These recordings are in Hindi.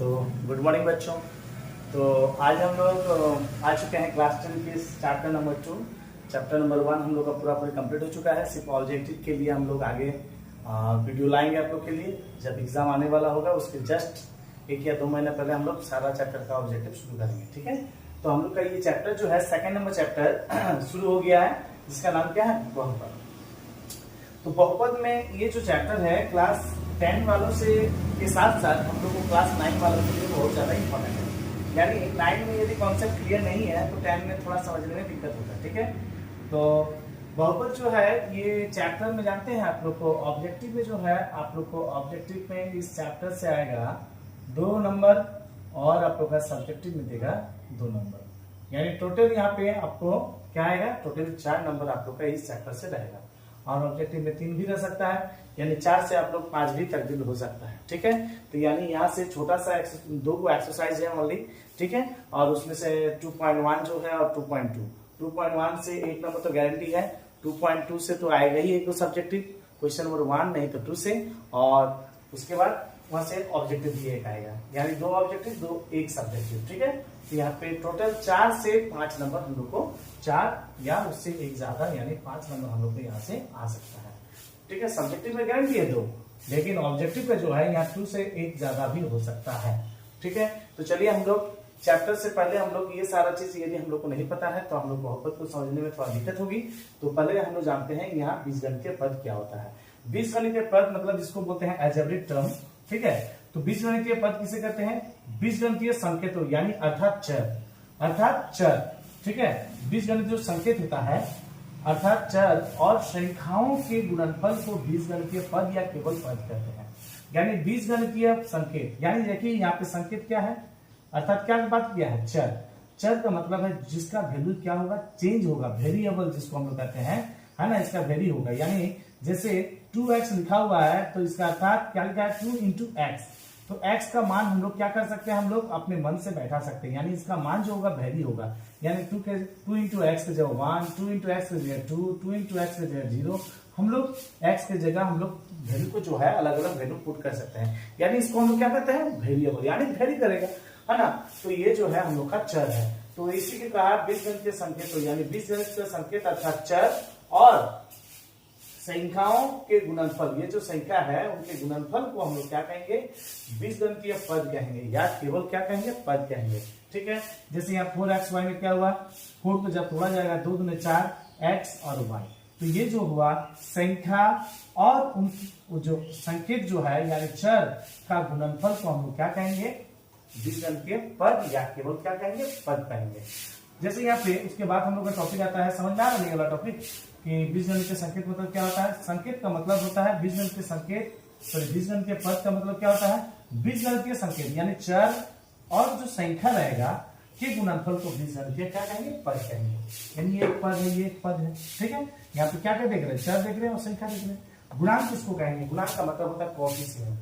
तो गुड मॉर्निंग बच्चों। तो आज हम लोग आ चुके हैं क्लास 10 के चैप्टर नंबर 2। चैप्टर नंबर 1 हम लोग का पूरा कंप्लीट हो चुका है। सिर्फ ऑब्जेक्टिव के लिए हम लोग आगे वीडियो लाएंगे आप लोग के लिए। जब एग्जाम आने वाला होगा उसके जस्ट 1 या 2 महीने पहले हम लोग सारा चैप्टर का ऑब्जेक्टिव शुरू करेंगे, ठीक है। तो हम लोग का ये चैप्टर जो है 2nd नंबर चैप्टर शुरू हो गया है, जिसका नाम क्या है, बहुपद। तो बहुपद में ये जो चैप्टर है क्लास 10 वालों से के साथ साथ हम लोग को क्लास 9 वालों के लिए बहुत ज्यादा इंपॉर्टेंट है। यानी 9 में यदि कॉन्सेप्ट क्लियर नहीं है तो 10 में थोड़ा समझने में दिक्कत होता है, ठीक है। तो बहुपद जो है ये चैप्टर में जानते हैं आप लोग को ऑब्जेक्टिव में जो है आप लोग को ऑब्जेक्टिव में इस चैप्टर से आएगा 2 नंबर और आप लोग का सब्जेक्टिव में देगा 2 नंबर। यानी टोटल यहाँ पे आपको क्या आएगा, टोटल 4 नंबर आप लोग का इस चैप्टर से रहेगा। और ऑब्जेक्टिव में 3 भी रह सकता है, यानी 4 से आप लोग 5 भी तब्दील हो सकता है, ठीक है। तो यानी यहाँ से छोटा सा 2 एक्सरसाइज है ओनली, ठीक है। और उसमें से 2.1 जो है और 2.1 से 1 नंबर तो गारंटी है, 2.2 से तो आएगा ही 1 सब्जेक्टिव, क्वेश्चन नंबर 1 नहीं तो 2 से, और उसके बाद वहां से ऑब्जेक्टिव भी 1 आएगा, यानी 2 ऑब्जेक्टिव 1 सब्जेक्टिव, ठीक है। तो यहाँ पे टोटल 4 से 5 नंबर हम लोग को 4 या उससे 1 ज्यादा यानी 5 नंबर हम लोग को यहाँ से आ सकता है, ठीक है। सब्जेक्टिव में गारंटी है 2, लेकिन ऑब्जेक्टिव का जो है यहाँ 2 से 1 ज्यादा भी हो सकता है, ठीक है। तो चलिए हम लोग चैप्टर से पहले हम लोग ये सारा चीज यदि हम लोग को नहीं पता है तो हम लोग बहुपद को समझने में थोड़ा दिक्कत होगी। तो पहले हम लोग जानते हैं यहाँ बीजगणितीय पद क्या होता है। बीजगणितीय पद मतलब इसको बोलते हैं अलजेब्रिक टर्म, ठीक है। तो बीजगणितीय पद किसे कहते हैं, बीजगणितीय संकेतों यानी अर्थात चर, ठीक है। बीजगणित जो संकेत होता है अर्थात चर और संख्याओं के गुणनफल को बीजगणितीय पद या केवल पद कहते हैं। यानी बीजगणितीय संकेत, यानी देखिए यहाँ पे संकेत क्या है, अर्थात क्या बात किया है, चर का मतलब है जिसका वैल्यू क्या होगा, चेंज होगा, वेरिएबल जिसको हम लोग कहते हैं, है ना, इसका वेरी होगा। यानी जैसे 2x लिखा हुआ है तो इसका अर्थात क्या लिखा है, 2 into x। तो x का मान हम लोग क्या कर सकते हैं, हम लोग अपने मन से बैठा सकते हैं, यानी इसका मान जो होगा वेरी होगा। यानी 2 into x की जगह 1, 2 into x की जगह 2, 2 into x की जगह 0, हम लोग x की जगह हम लोग वैल्यू को जो है अलग अलग वैल्यू पुट कर सकते हैं। यानी इसको हम लोग क्या कहते हैं, वेरिएबल, यानी वेरी करेगा, है ना। तो ये जो है हम लोग का चर है। तो इसी के कहा बीजगणितीय संकेत, यानी बीजगणितीय संकेत अर्थात चर और संख्याओं के गुणनफल, ये जो संख्या है उनके गुणनफल को हम लोग क्या कहेंगे, बीजगणितीय पद कहेंगे या केवल क्या कहेंगे, पद कहेंगे, ठीक है। जैसे यहाँ 4xy में क्या हुआ, 4 को जब तोड़ा जाएगा 2 दूनी 4, x और y। तो ये जो हुआ संख्या और उनकी जो संकेत जो है यानी चर का गुणनफल को हम लोग क्या कहेंगे, बीजगणितीय पद या केवल क्या कहेंगे, पद कहेंगे। जैसे यहाँ पे उसके बाद हम लोग का टॉपिक आता है, समझ में आ रहा है वाला टॉपिक कि बीजगणितीय संकेत मतलब क्या होता है। संकेत का मतलब होता है बीजगणितीय संकेत, सॉरी बीजगणितीय पद का मतलब क्या होता है, बीजगणितीय संकेत यानी चर और जो संख्या रहेगा के गुणनफल को बीजगणितीय क्या कहेंगे, पद कहेंगे। यानी ये एक पद है, ये एक पद है, ठीक है। यहाँ पे क्या क्या देख रहे हैं, चर देख रहे हैं और संख्या देख रहे हैं। गुणांक किसको कहेंगे, गुणांक का मतलब होता है कोएफिशिएंट।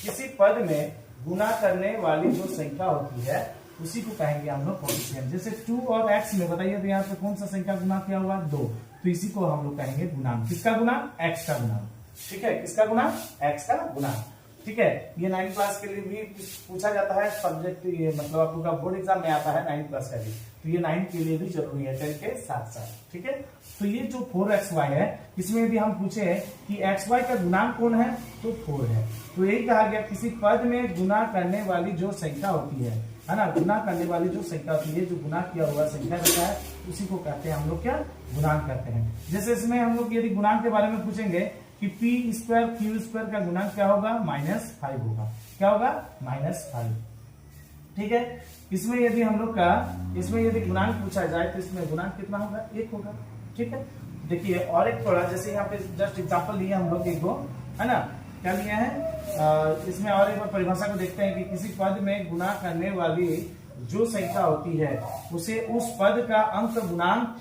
किसी पद में गुना करने वाली जो संख्या होती है उसी को कहेंगे हम लोग कोएफिशिएंट। जैसे 2 और x में बताइए तो यहाँ पे कौन सा संख्या गुना किया हुआ, 2, तो इसी को हम लोग कहेंगे गुणांक। किसका गुणांक, x का गुणांक, ठीक है। किसका गुणांक, x का गुणांक, ठीक है। ये 9th क्लास के लिए भी पूछा जाता है सब्जेक्ट, ये मतलब आप लोग का बोर्ड एग्जाम में आता है 9th क्लास का भी, तो ये 9th के लिए भी जरूरी है, 10 के साथ साथ, ठीक है। तो ये जो 4xy है इसमें भी हम पूछे कि xy का गुणांक कौन है, तो 4 है। तो यही कहा गया किसी पद में गुना करने वाली जो संख्या होती है ना, गुना करने वाली जो संख्या होती है, जो गुना किया हुआ संख्या रहता है उसी को कहते हैं हम लोग क्या, गुणांक कहते हैं। जैसे इसमें हम लोग यदि गुणांक के बारे में पूछेंगे कि p² q² का गुणांक क्या होगा, -5 होगा। क्या होगा, -5, ठीक है। इसमें यदि हम लोग का इसमें यदि गुणांक पूछा जाए तो इसमें गुणांक कितना होगा, 1 होगा, ठीक है। देखिए और एक थोड़ा जैसे यहाँ पे जस्ट एग्जाम्पल लिया हम लोग एक, है ना, क्या लिया है, इसमें और एक बार परिभाषा को देखते हैं कि किसी पद में गुना करने वाली जो संख्या होती है उसे उस पद का अंक गुणांक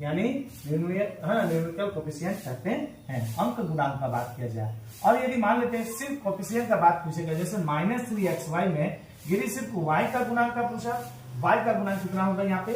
यानी न्यूमेरिकल कोएफिशिएंट कहते हैं। अंक गुणांक का बात किया जाए और यदि मान लेते हैं सिर्फ कोएफिशिएंट का बात पूछेगा, जैसे -3xy में यदि सिर्फ y का गुणांक का पूछा, y का गुणांक कितना होगा, यहाँ पे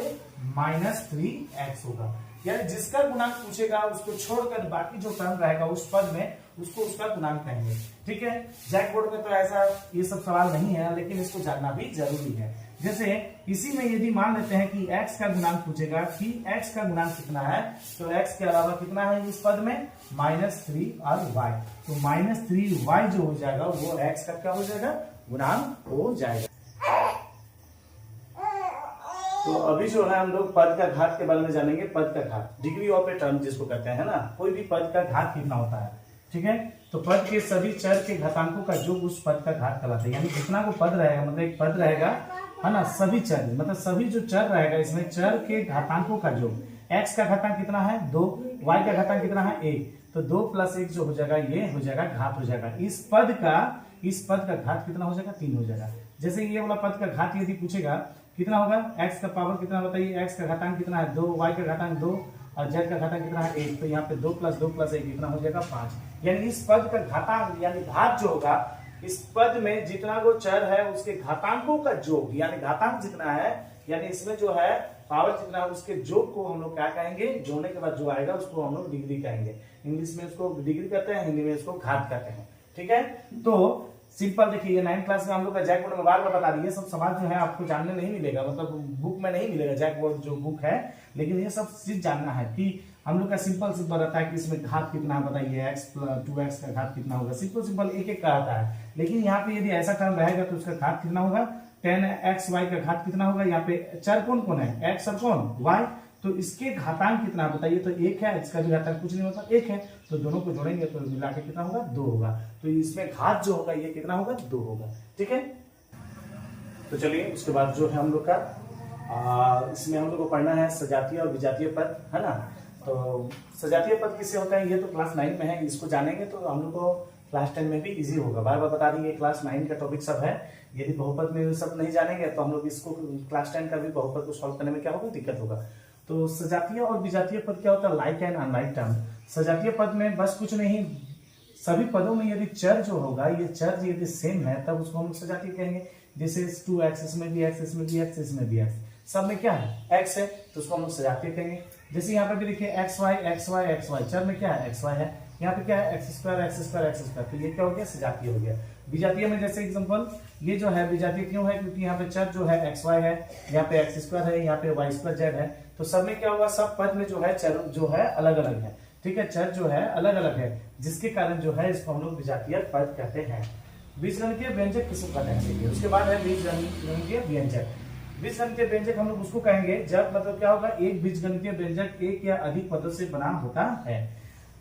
-3x होगा। यानी जिसका गुणांक पूछेगा उसको छोड़कर बाकी जो टर्म रहेगा उस पद में उसको उसका गुणांक कहेंगे। ठीक है, जैक बोर्ड में तो ऐसा ये सब सवाल नहीं है, लेकिन इसको जानना भी जरूरी है। जैसे इसी में यदि मान लेते हैं कि x का गुणांक पूछेगा कि x का गुणांक कितना है, तो x के अलावा कितना है इस पद में, -3 और y। तो -3y जो हो जाएगा वो x का क्या हो जाएगा, गुणांक हो जाएगा। तो अभी जो है हम लोग पद का घात के बारे में जानेंगे। पद का घात, डिग्री ऑफ ए टर्म जिसको कहते हैं ना, कोई भी पद का घात कितना होता है। ठीक है, तो पद के सभी चर के घातांकों का योग उस पद का घात कहलाता है। यानी जितना को पद रहेगा, मतलब एक पद रहेगा है ना, सभी चर मतलब सभी जो चर रहेगा इसमें चर के घातांकों का योग। x का घातांक कितना है 2, y का घातांक कितना है 1, तो 2 + 1 जो हो जाएगा ये हो जाएगा घात हो जाएगा। इस पद का घात कितना हो जाएगा, 3 हो जाएगा। जैसे ये वाला पद का घात यदि पूछेगा कितना होगा, x का पावर कितना बताइए, x का घातांक कितना है 2, y का घातांक 2 और z का घातांक कितना है 1, तो यहाँ पे 2 + 2 + 1 कितना हो जाएगा 5। यानी इस पद का घातांक यानी घात जो होगा, इस पद में जितना वो चर है उसके घातांकों का योग, यानी घातांक जितना है, यानी इसमें जो है पावर जितना है उसके योग को हम लोग क्या कहेंगे, जोड़ने के बाद जो आएगा उसको हम लोग डिग्री कहेंगे। इंग्लिश में उसको डिग्री कहते हैं, हिंदी में इसको घात कहते हैं। ठीक है, तो सिंपल देखिए, ये 9th क्लास में हम लोग का जैक बोर्ड में बार बार बता दिए, सब सवाल जो है आपको जानने नहीं मिलेगा, मतलब बुक में नहीं मिलेगा जैक बोर्ड जो बुक है, लेकिन ये सब चीज जानना है कि हम लोग का सिंपल रहता है कि इसमें घात कितना है बताइए, x + 2x का घात कितना होगा, सिंपल एक एक का आता है। लेकिन यहाँ पे यदि ऐसा टर्म रहेगा तो उसका घात कितना होगा, 10xy का घात कितना होगा। यहाँ पे चर कौन कौन है, x और कौन y, तो इसके घातांक कितना बताइए, तो 1 है, इसका भी घातांक कुछ नहीं होता 1 है, तो दोनों को जोड़ेंगे तो मिला के कितना होगा 2 होगा। तो इसमें घात जो होगा ये कितना होगा 2 होगा। ठीक है, तो चलिए उसके बाद जो है हम लोग का इसमें हम लोग को पढ़ना है सजातीय और विजातीय पद, है ना। तो सजातीय पद किससे होता है ये तो क्लास 9 में है, इसको जानेंगे तो हम लोग को क्लास 10 में भी इजी होगा। बार बार बता देंगे क्लास 9 का टॉपिक सब है, यदि बहुपद में सब नहीं जानेंगे तो हम लोग इसको क्लास 10 का भी बहुपद को सॉल्व करने में क्या होगा, दिक्कत होगा। तो सजातीय और विजातीय पद क्या होता है, लाइक एंड अनलाइक टर्म। सजातीय पद में बस कुछ नहीं, सभी पदों में यदि चर जो होगा, ये चर यदि सेम है तब उसको हम सजातीय कहेंगे। जैसे 2x, इसमें भी x, इसमें भी x, इसमें भी x, सब में क्या है x है, तो उसको हम सजातीय कहेंगे। जैसे यहाँ पे भी देखिए xy, चर में क्या है xy है, यहाँ पे क्या है x2, तो ये क्या हो गया, सजातीय हो गया। विजातीय में जैसे एग्जांपल ये जो है विजातीय क्यों है, क्योंकि यहाँ पे चर जो है xy है, यहाँ पे x2 है, यहाँ पे y2 z है, तो सब में क्या होगा, सब पद में जो है चर जो है अलग अलग है। ठीक है, चर जो है अलग अलग है, जिसके कारण जो है इसको हम लोग विजातीय पद कहते हैं। बीजगणितीय व्यंजक किसको कहते हैं, उसके बाद है बीजगणितीय व्यंजक। बीजगणितीय व्यंजक हम लोग उसको कहेंगे जब मतलब क्या होगा, एक बीजगणितीय व्यंजक एक या अधिक पदों से बना होता है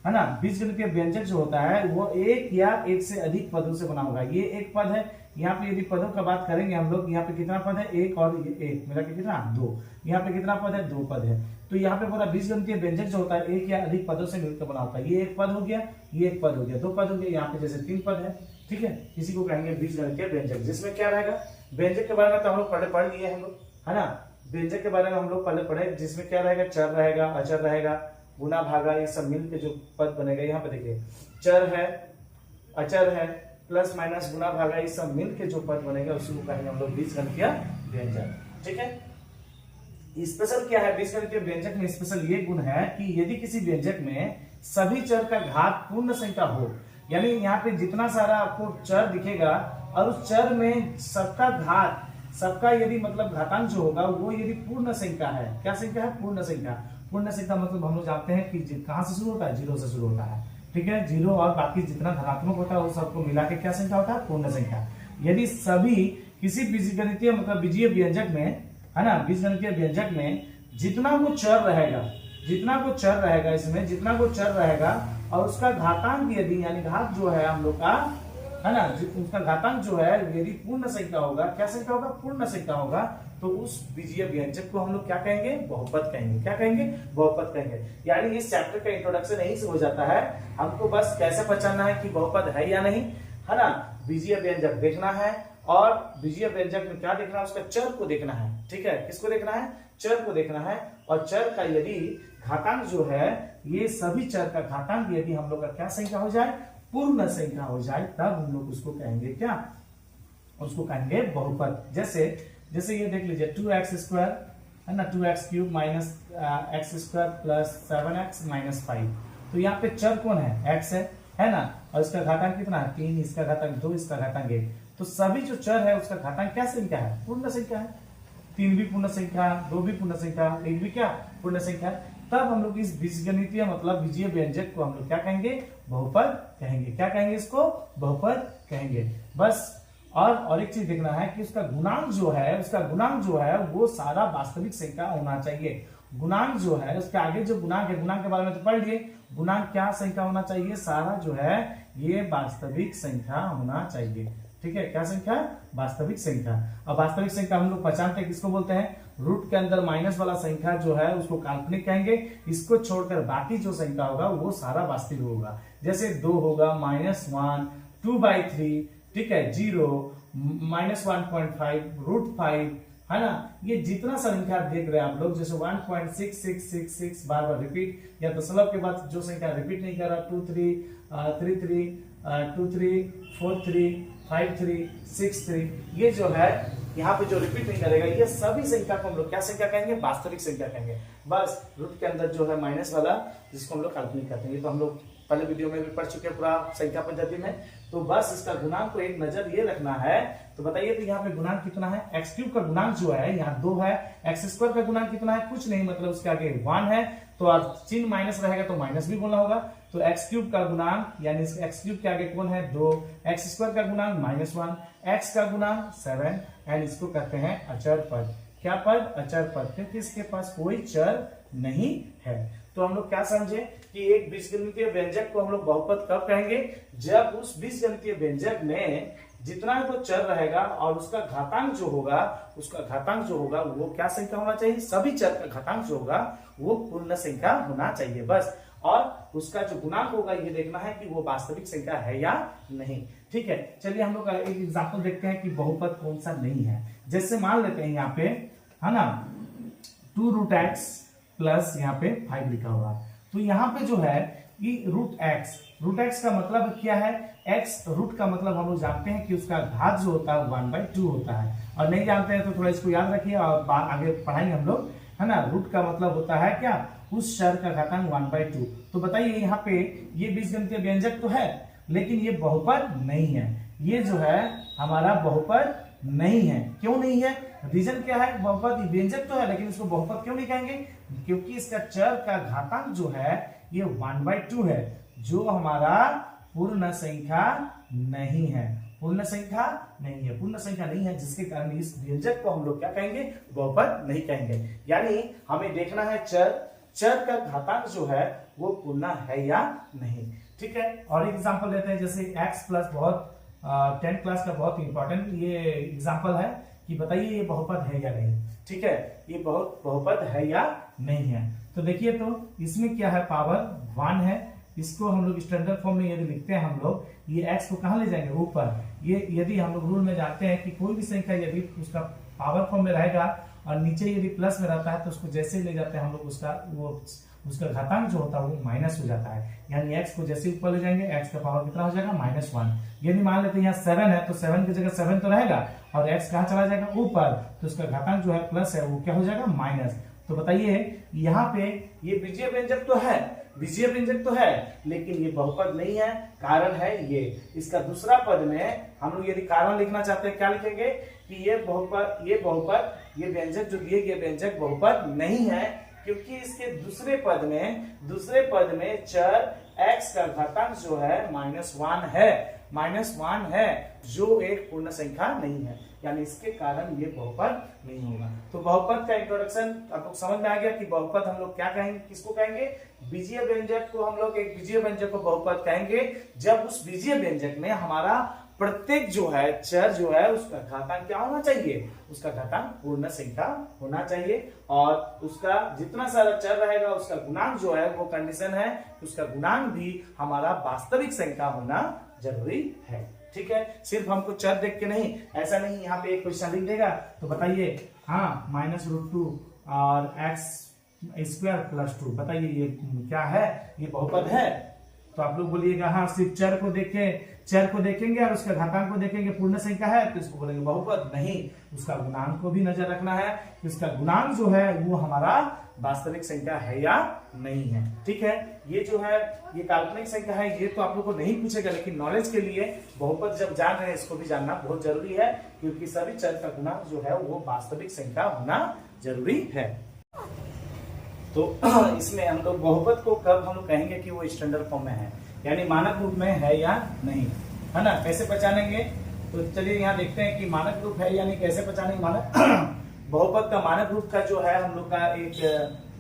ना। बीजगणितीय व्यंजक जो होता है वो एक या एक से अधिक पदों से बना होगा। ये एक पद है, यहाँ पे यदि पदों का बात करेंगे हम लोग, यहाँ पे कितना पद है, एक और एक मिला के कितना 2, यहाँ पे कितना पद है, 2 पद है। तो यहाँ पे बोला बीजगणितीय व्यंजक जो होता है एक या अधिक पदों से मिलकर बना होता है। ये एक पद हो गया, ये एक पद हो गया, 2 पद हो गया, यहाँ पे जैसे 3 पद है। ठीक है, इसी को कहेंगे बीजगणितीय व्यंजक, जिसमें क्या रहेगा, व्यंजक के बारे में तो हम लोग पढ़ लिए हम लोग, है ना। व्यंजक के बारे में हम लोग पहले पढ़े, जिसमें क्या रहेगा, चर रहेगा, अचर रहेगा, गुना भागा, ये सब मिलकर जो पद बनेगा। यहाँ पे देखिए चर है, अचर है, प्लस माइनस गुना भागा, ये सब मिलकर जो पद बनेगा उसी को कहेंगे हम लोग बीजगणितीय व्यंजक। ठीक है, स्पेशल क्या है बीजगणितीय व्यंजक में, स्पेशल ये गुण है कि यदि किसी व्यंजक में सभी चर का घात पूर्ण संख्या हो, यानी यहाँ पे जितना सारा आपको चर दिखेगा और उस चर में सबका घात, सबका यदि मतलब घातांक जो होगा वो यदि पूर्ण संख्या है, क्या संख्या है, पूर्ण संख्या। पूर्ण संख्या मतलब हम लोग जानते हैं कि कहां से शुरू होता है, 0 से शुरू होता है। ठीक है, 0 और बाकी जितना धनात्मक होता है वो सबको मिला के क्या संख्या होता है, पूर्ण संख्या। यदि सभी किसी बीजगणितीय मतलब बीजीय व्यंजक में, है ना, बीजगणितीय व्यंजक में जितना वो चर रहेगा, इसमें जितना वो चर रहेगा और उसका घातांक यदि यानी घात जो है हम लोग का, है ना, उसका घातांक जो है यदि पूर्ण संख्या होगा, क्या संख्या होगा, पूर्ण संख्या होगा, तो उस बीजीय व्यंजक को हम लोग क्या कहेंगे, बहुपद कहेंगे। क्या कहेंगे, बहुपद कहेंगे। यानी इस चैप्टर का इंट्रोडक्शन यही से हो जाता है, हमको बस कैसे पहचानना है कि बहुपद है या नहीं, है ना। बीजीय व्यंजक देखना है और बीजीय व्यंजक में क्या देखना है, उसका चर को देखना है। ठीक है, किसको देखना है, चर को देखना है। और चर का यदि घातांक जो है, ये सभी चर का घातांक यदि हम लोग का क्या संख्या हो जाए, पूर्ण संख्या हो जाए, तब हम लोग उसको कहेंगे क्या, उसको कहेंगे बहुपद। जैसे ये देख लीजिए 2x² है ना, 2x³ - x² + 7x - 5, तो यहाँ पे चर कौन है, x है ना। और इसका घातांक कितना है 3, इसका घातांक 2, इसका घातांक 1। तो सभी जो चर है उसका घातांक क्या संख्या है, पूर्ण संख्या है। 3 भी पूर्ण संख्या, 2 भी पूर्ण संख्या, 1 भी क्या पूर्ण संख्या। तब हम लोग इस बीजगणितीय मतलब बीजीय व्यंजक को हम लोग क्या कहेंगे, बहुपद कहेंगे। क्या कहेंगे, इसको बहुपद कहेंगे। बस और एक चीज देखना है कि उसका गुणांक जो है, उसका गुणांक जो है वो सारा वास्तविक संख्या होना चाहिए। गुणांक जो है उसके आगे जो गुणांक है, गुणांक के बारे में तो पढ़ लिए, गुणांक क्या संख्या होना चाहिए, सारा जो है ये वास्तविक संख्या होना चाहिए। ठीक है, क्या संख्या, वास्तविक संख्या। अब वास्तविक संख्या हम लोग पहचानते हैं किसको बोलते हैं, रूट के अंदर माइनस वाला संख्या जो है उसको काल्पनिक कहेंगे। इसको छोड़कर बाकी जो संख्या होगा वो सारा वास्तविक होगा। जैसे 2 होगा, -1, 2/3, ठीक है, 0, -1.5, √5, है ना। ये जितना संख्या देख रहे हैं आप लोग, जैसे 1.6666 बार बार रिपीट, या दशमलव के बाद जो संख्या रिपीट नहीं कर रहा, 23, 33, 23, 43, 53, 63, ये जो है यहाँ पे जो रिपीट नहीं करेगा, ये सभी संख्या को हम लोग क्या संख्या कहेंगे, वास्तविक संख्या कहेंगे। बस रूट के अंदर जो है माइनस वाला, जिसको हम लोग काल्पनिक कहते हैं, तो हम लोग पहले वीडियो में भी पढ़ चुके हैं पूरा संख्या पद्धति में। तो बस इसका गुणांक को एक नजर ये रखना है। तो बताइए, तो यहाँ पे गुणांक कितना है, x³ का गुणांक जो है यहाँ 2 है, x² का गुणांक कितना है, कुछ नहीं, मतलब उसके आगे 1 है, तो चिन्ह माइनस रहेगा तो माइनस भी बोलना होगा। तो x³ का गुणांक यानी x³ के आगे कौन है, 2, x² का गुणांक -1, x का गुणांक 7, एंड इसको कहते हैं अचर पद। क्या पद, अचर पद, क्योंकि इसके पास कोई चर नहीं है। तो हम लोग क्या समझे कि एक बीजगणितीय व्यंजक को हम लोग बहुपद कब कहेंगे, जब उस बीजगणितीय व्यंजक में जितना तो चर रहेगा और उसका घातांक जो होगा, वो क्या संख्या होना चाहिए, सभी चर का घातांक जो होगा वो पूर्ण संख्या होना चाहिए बस। और उसका जो गुणांक होगा ये देखना है कि वो वास्तविक संख्या है या नहीं। ठीक है, चलिए हम लोग एक एग्जांपल देखते हैं कि बहुपद कौन सा नहीं है। जैसे मान लेते हैं यहाँ पे, है ना, 2√x प्लस यहाँ पे 5 लिखा हुआ। तो यहाँ पे जो है ये √x का मतलब क्या है, x रूट का मतलब हम लोग जानते हैं कि उसका घात जो होता है 1/2 होता है, और नहीं जानते हैं तो थोड़ा इसको याद रखिए और आगे पढ़ाएंगे हम लोग, है ना। रूट का मतलब होता है क्या, उस चर का घातांक 1/2। तो बताइए यहाँ पे ये बीजगणितीय व्यंजक तो है, लेकिन ये बहुपद नहीं है। ये जो है हमारा बहुपद नहीं है। क्यों नहीं है, रीजन क्या है, बहुपद व्यंजक तो है लेकिन इसको बहुपद क्यों नहीं कहेंगे, क्योंकि इसका चर का घातांक जो है ये 1/2 है, जो हमारा पूर्ण संख्या नहीं है। पूर्ण संख्या नहीं है, पूर्ण संख्या नहीं है, जिसके कारण इस व्यंजक को हम लोग क्या कहेंगे, बहुपद नहीं कहेंगे। यानी हमें देखना है चर का घातांक जो है वो पूर्ण है या नहीं। ठीक है, और एक एग्जांपल लेते हैं, जैसे x प्लस, बहुत 10th क्लास का बहुत इंपॉर्टेंट ये एग्जांपल है कि बताइए ये बहुपद है या नहीं। ठीक है, ये बहुपद है या नहीं है। तो देखिए, तो इसमें क्या है, पावर 1 है। इसको हम लोग स्टैंडर्ड फॉर्म में यदि लिखते हैं हम लोग, ये x को कहां ले जाएंगे, ऊपर। ये यदि हम लोग रूल में जानते हैं कि कोई भी संख्या यदि उसका पावर फॉर्म में रहेगा और नीचे यदि प्लस में रहता है तो उसको जैसे ही ले जाते हैं हम लोग, उसका घातांक जो होता है वो माइनस हो जाता है। यानी x को जैसे ऊपर ले जाएंगे, x का पावर कितना हो जाएगा, -1। यदि मान लेते हैं यहाँ 7 है तो 7 की जगह 7 तो रहेगा, और x कहाँ चला जाएगा, ऊपर, तो उसका घातांक जो है प्लस है वो क्या हो जाएगा, माइनस। तो बताइए यहाँ पे ये बीजीय व्यंजक तो है, लेकिन ये बहुपद नहीं है। कारण है ये इसका दूसरा पद में, हम लोग यदि कारण लिखना चाहते हैं क्या लिखेंगे कि ये व्यंजक जो दिए गए व्यंजक बहुपद नहीं है, क्योंकि इसके दूसरे पद में चर x का घातांक जो है -1 है, जो एक पूर्ण संख्या नहीं है। यानी इसके कारण ये बहुपद नहीं होगा। तो बहुपद का इंट्रोडक्शन आप लोग समझ में आ गया कि बहुपद हम लोग क्या कहेंगे, किसको कहेंगे, बीजीय व्यंजक को हम लोग एक बीजीय व्यंजक को बहुपद कहेंगे जब उस बीजीय व्यंजक में हमारा प्रत्येक जो है चर जो है उसका घातांक क्या होना चाहिए, उसका घातांक पूर्ण संख्या होना चाहिए, और उसका जितना सारा चर रहेगा उसका गुणांक जो है वो कंडीशन है, उसका गुणांक भी हमारा वास्तविक संख्या होना जरूरी है। ठीक है, सिर्फ हमको चर देख के नहीं, ऐसा नहीं यहाँ पे एक क्वेश्चन लिख देगा तो बताइए, हाँ, -√2 और x² + 2, बताइए ये क्या है, ये बहुपद है। तो आप लोग बोलिएगा हाँ, सिर्फ चर को देखेंगे और उसका घातांक को देखेंगे, पूर्ण संख्या है तो इसको बोलेंगे बहुपद। नहीं, उसका गुणांक को भी नजर रखना है कि उसका गुणांक जो है वो हमारा वास्तविक संख्या है या नहीं है। ठीक है, ये जो है ये काल्पनिक संख्या है, ये तो आप लोग को नहीं पूछेगा, लेकिन नॉलेज के लिए बहुपद जब जान रहे हैं इसको भी जानना बहुत जरूरी है, क्योंकि सभी चर का गुणा जो है वो वास्तविक संख्या होना जरूरी है। तो इसमें हम लोग बहुपद को कब हम लोग कहेंगे कि वो स्टैंडर्ड फॉर्म में है, यानी मानक रूप में है या नहीं, है ना। कैसे पहचानेंगे, तो चलिए यहाँ देखते हैं कि मानक रूप है यानी कैसे पहचानेंगे मानक बहुपद का मानक रूप का जो है हम लोग का एक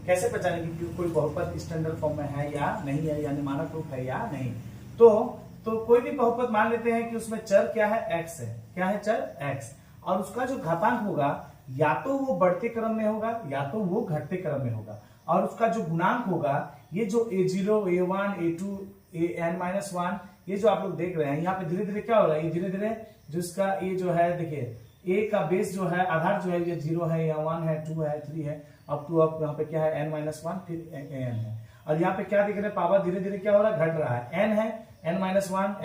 कैसे पहचानेंगे कि कोई बहुपद स्टैंडर्ड फॉर्म में है या नहीं है, यानी मानक रूप है या नहीं। तो कोई भी बहुपद मान लेते हैं कि उसमें चर क्या है, x है। क्या है, चर x, और उसका जो घातांक होगा या तो वो बढ़ते क्रम में होगा या तो वो घटते क्रम में होगा, और उसका जो गुणांक होगा ये जो a0, a1, a2, an-1 ये जो आप लोग देख रहे हैं यहाँ पे धीरे धीरे क्या हो रहा है, ये धीरे धीरे जिसका ये जो है देखिए a का बेस जो है आधार जो है ये 0 है या 1 है 2 है 3 है, अब टू अब यहाँ पे क्या है n-1 फिर an है, और यहाँ पे क्या दिख रहा है पावर धीरे धीरे क्या हो रहा है, घट रहा है, n है n-1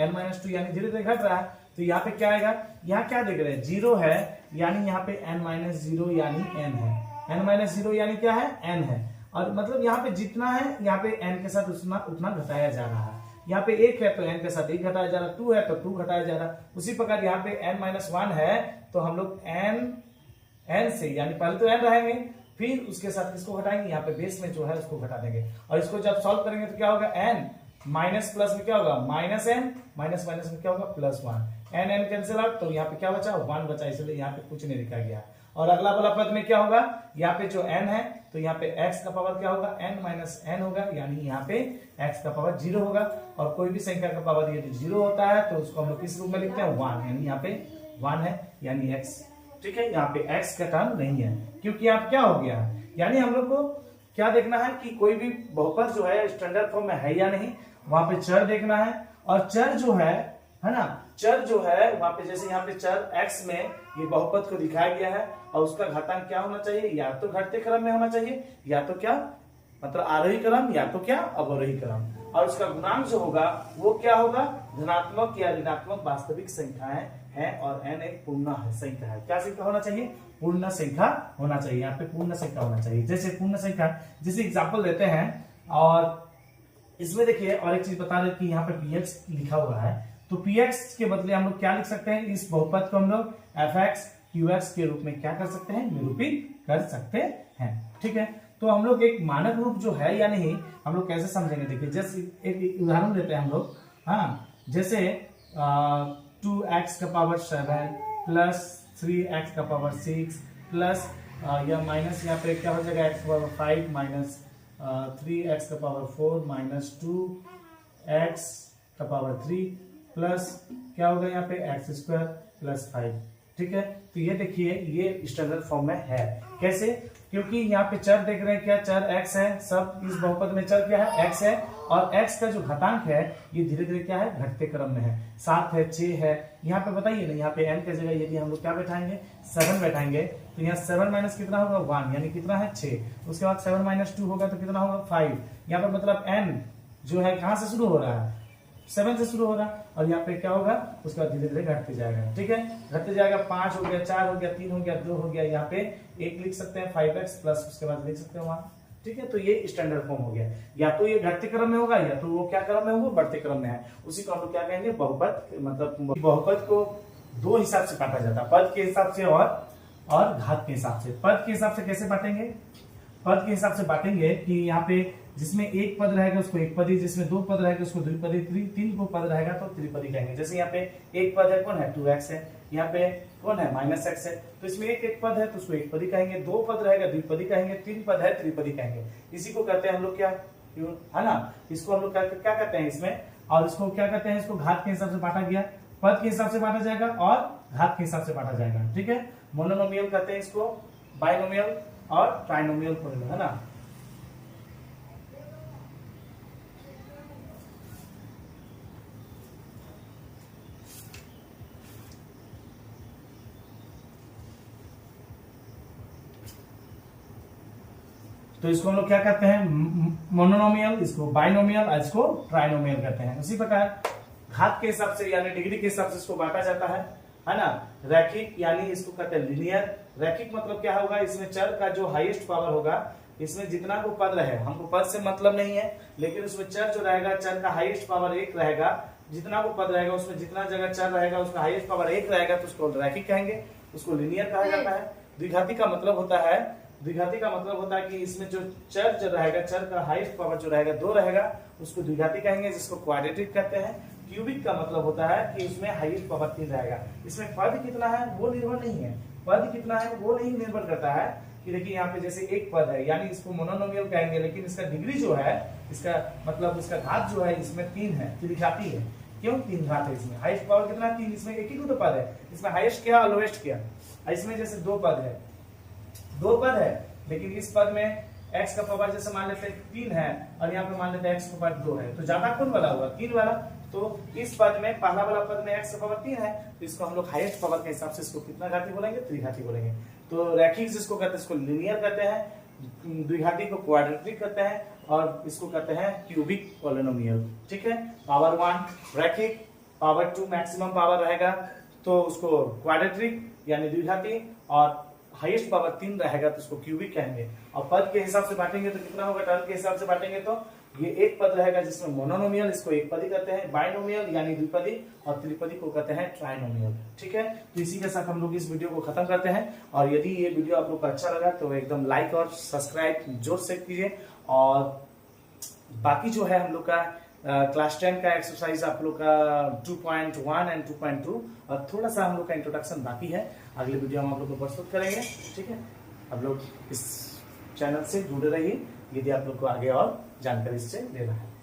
n-2 यानी धीरे धीरे घट रहा है। तो यहाँ पे क्या आएगा, यहाँ क्या देख रहे हैं 0 है यानी यहाँ पे n-0 यानी n है, n-0 यानी क्या है, n है, और मतलब यहाँ पे जितना है यहाँ पे n के साथ उतना घटाया जा रहा है। यहाँ पे 1 है तो n के साथ 1 घटाया जा रहा है, 2 है तो 2 घटाया जा रहा है। उसी प्रकार यहाँ पे n-1 है तो हम लोग n से यानी पहले तो n रहेंगे फिर उसके साथ किसको घटाएंगे, यहाँ पे बेस में जो है उसको घटा देंगे, और इसको जब सॉल्व करेंगे तो क्या होगा, n माइनस प्लस में क्या होगा माइनस n, माइनस माइनस में क्या होगा प्लस 1, n कैंसिल आउट, तो यहाँ पे क्या बचा 1 बचा, इसलिए यहाँ पे कुछ नहीं लिखा गया। और अगला वाला पद में क्या होगा, यहाँ पे जो n है तो यहाँ पे x का पावर क्या होगा, n माइनस n होगा, यानी यहाँ पे x का पावर 0 होगा, और कोई भी संख्या का पावर यदि 0 होता है तो उसको हम लोग किस रूप में लिखते हैं 1, यानी यहाँ पे 1 है यानी x। ठीक है, यहाँ पे x का टर्म नहीं है, क्योंकि यहाँ क्या हो गया, यानी हम लोग को क्या देखना है कि कोई भी बहुपद जो है स्टैंडर्ड फॉर्म में है या नहीं, वहां पे चर देखना है, और चर जो है ना, चर जो है वहां पे जैसे यहाँ पे चर x में ये बहुपद को दिखाया गया है, और उसका घातांक क्या होना चाहिए, या तो घटते क्रम में होना चाहिए या तो क्या मतलब आरोही क्रम या तो क्या अवरोही क्रम, और उसका गुणांक जो होगा वो क्या होगा, धनात्मक या ऋणात्मक वास्तविक संख्याएं हैं, और n एक पूर्ण संख्या है। क्या संख्या होना चाहिए, पूर्ण संख्या होना चाहिए, यहाँ पे पूर्ण संख्या होना चाहिए। जैसे पूर्ण संख्या जैसे एग्जाम्पल देते हैं, और इसमें देखिए और एक चीज बता रहे कि यहाँ पे px लिखा हुआ है, तो px के बदले हम लोग क्या लिख सकते हैं, इस बहुपद को हम लोग fx qx के रूप में क्या कर सकते हैं, निरूपित कर सकते हैं। ठीक है, तो हम लोग एक मानक रूप जो है या नहीं हम लोग कैसे समझेंगे, देखिए जैसे एक उदाहरण देते हैं हम लोग, हाँ जैसे 2x का पावर 7 प्लस 3x का पावर 6 प्लस या माइनस यहाँ पे क्या हो जाएगा x का पावर 5 माइनस 3x का पावर 4 माइनस 2x का पावर 3 प्लस क्या होगा यहाँ पे x स्क्वायर प्लस 5। ठीक है, तो ये देखिए ये स्टैंडर्ड फॉर्म में है। कैसे, क्योंकि यहाँ पे चर देख रहे हैं, क्या चर x है, सब इस बहुपद में चर क्या है x है, और x का जो घातांक है ये धीरे धीरे क्या है घटते क्रम में है, 7 है 6 है। यहाँ पे बताइए ना, यहाँ पे n की जगह यदि हम लोग क्या बैठाएंगे 7 बैठाएंगे, तो यहाँ 7 माइनस कितना होगा 1, यानी कितना है 6, उसके बाद 7 माइनस 2 होगा तो कितना होगा 5। यहाँ पे मतलब n जो है कहाँ से शुरू हो रहा है, 7 से शुरू हो रहा है, और यहाँ पे क्या होगा उसके बाद धीरे धीरे घटते जाएगा। ठीक है, घटते जाएगा, 5 हो गया, 4 हो गया, 3 हो गया, 2 हो गया, यहाँ पे 1 लिख सकते हैं 5x प्लस उसके बाद लिख सकते हैं 1। ठीक है, तो ये स्टैंडर्ड फॉर्म हो गया, या तो ये घटते क्रम में होगा या तो वो क्या क्रम में होगा, बढ़ते क्रम में है। उसी को हम लोग क्या कहेंगे बहुपद, मतलब बहुपद को दो हिसाब से काटा जाता है, पद के हिसाब से और घात के हिसाब से। पद के हिसाब से कैसे बांटेंगे, पद के हिसाब से बांटेंगे कि यहाँ पे जिसमें एक पद रहेगा उसको एक पदी, जिसमें दो पद रहेगा उसको द्विपदी, तीन को पद रहेगा तो त्रिपदी कहेंगे। जैसे यहाँ पे एक पद है कौन है 2x है, यहाँ पे कौन है -x है, तो इसमें एक पद है तो उसको एक पदी कहेंगे, दो पद रहेगा द्विपदी कहेंगे, तीन पद है त्रिपदी कहेंगे। इसी को कहते हैं हम लोग क्या है ना, इसको हम लोग क्या कहते हैं इसमें, और इसको क्या कहते हैं, इसको घात के हिसाब से बांटा गया, पद के हिसाब से बांटा जाएगा और घात के हिसाब से बांटा जाएगा। ठीक है, मोनोनोमियल कहते हैं इसको, बाइनोमियल और ट्राइनोमियल फॉर्मूला है ना। तो इसको हम लोग क्या कहते हैं मोनोनोमियल, इसको बाइनोमियल और इसको ट्राइनोमियल कहते हैं। उसी प्रकार घात के हिसाब से यानी डिग्री के हिसाब से इसको बांटा जाता है ना। रैखिक यानी इसको कहते हैं लीनियर। रैखिक मतलब क्या होगा, इसमें चर का जो हाईएस्ट पावर होगा इसमें जितना को पद रहे, हमको पद से मतलब नहीं है, लेकिन उसमें चर जो रहेगा, चर का हाईएस्ट पावर 1 रहेगा, जितना को पद रहेगा उसमें जितना जगह चर रहेगा उसका हाईएस्ट पावर 1 रहेगा, तो उसको रैखिक कहेंगे, उसको लिनियर कहा जाता है। द्विघाती का मतलब होता है कि इसमें जो चर जो रहेगा, चर का हाईएस्ट पावर जो रहेगा 2 रहेगा, उसको द्विघाती कहेंगे, जिसको क्वाड्रेटिक कहते हैं। क्यूबिक का मतलब होता है कि इसमें हाईएस्ट पावर 3 रहेगा। इसमें पद कितना है वो निर्भर नहीं है, पद कितना है वो नहीं निर्भर करता है कि देखिए यहाँ पे जैसे एक पद है, यानी इसको मोनोनोमियल कहेंगे, लेकिन इसका डिग्री जो है, इसका मतलब इसका घात जो है इसमें 3 है, त्रिघाती है। क्यों 3 घात है इसमें? हाईएस्ट पावर कितना 3, इसमें एक ही तो पद है, इसमें हाईएस्ट क्या और लोएस्ट क्या। इसमें जैसे 2 पद है, लेकिन इस पद में x का पावर जैसे मान लेते हैं 3 है, और यहाँ पे मान लेते हैं x का पावर 2 है, तो ज्यादा कौन वाला होगा? 3 वाला। तो इस पद में, पहला वाला पद में x का पावर 3 है, तो इसको हम लोग हाईएस्ट पावर के हिसाब से इसको कितना घाती बोलेंगे? त्रिघाती बोलेंगे। तो रैखिक जिसको कहते हैं इसको लिनियर कहते हैं, द्विघाती को क्वाड्रेटिक कहते हैं, और इसको कहते हैं क्यूबिक पॉलिनोमियल। ठीक है, पावर 1 रैखिक, पावर 2 मैक्सिमम पावर रहेगा तो उसको क्वाड्रेटिक यानी द्विघाती, और हाईएस्ट पावर 3 रहेगा तो उसको क्यूबिक कहेंगे। और पद के हिसाब से बांटेंगे तो कितना होगा? टर्म के हिसाब से बांटेंगे तो ये एक पद रहेगा जिसमें मोनोनोमियल, इसको एक पदी कहते हैं, बाइनोमियल यानी द्विपदी, और त्रिपदी को कहते हैं ट्राइनोमियल। ठीक है, तो इसी के साथ हम लोग इस वीडियो को खत्म करते हैं। और यदि ये वीडियो आप लोग को अच्छा लगा तो एकदम लाइक और सब्सक्राइब जोर से कीजिए। और बाकी जो है हम लोग का क्लास 10 का एक्सरसाइज आप लोग का 2.1 एंड 2.2, और थोड़ा सा हम लोग का इंट्रोडक्शन बाकी है, अगले वीडियो हम आप लोग को प्रस्तुत करेंगे। ठीक है, आप लोग इस चैनल से जुड़े रहिए यदि आप लोग को आगे और जानकारी इससे लेना है।